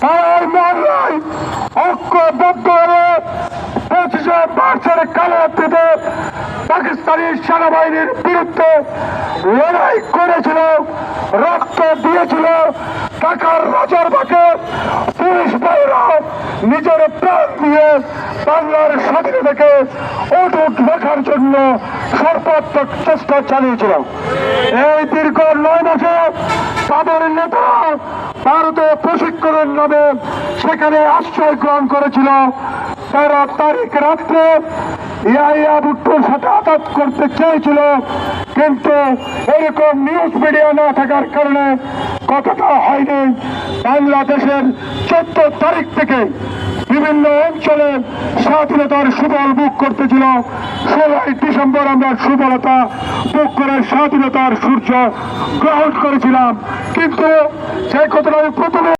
তাই মহল্লায় ঐক্যবদ্ধ হয়ে 25শে মার্চের কালরাত্রিতে পাকিস্তানি সেনাবাহিনীর বিরুদ্ধে লড়াই করেছিল, রক্ত দিয়েছিল। ঢাকার রাজারবাগে পুলিশ বাহিনীরা নিজের প্রাণ দিয়ে বাংলার স্বাধীনতাকে অটুট রাখার জন্য সর্বাত্মক চেষ্টা চালিয়েছিল। এই দীর্ঘ 9 মাসে তাদের নেতারা ভারতে প্রশিক্ষণের নামে সেখানে আশ্রয় গ্রহণ করেছিল। 13 তারিখ রাত্রে ইয়াহিয়া ভুট্টোর সাথে আঘাত করতে চেয়েছিল, কিন্তু এরকম নিউজ মিডিয়া না থাকার কারণে কথাটা হয়নি। বাংলাদেশের 14 তারিখ থেকে বিভিন্ন অঞ্চলে স্বাধীনতার সুফল ভোগ করতেছিল। 16ই ডিসেম্বর আমরা সুফলতা ভোগ করে স্বাধীনতার সূর্য গ্রহণ করেছিলাম। কিন্তু সেই কথাটা আমি প্রথমে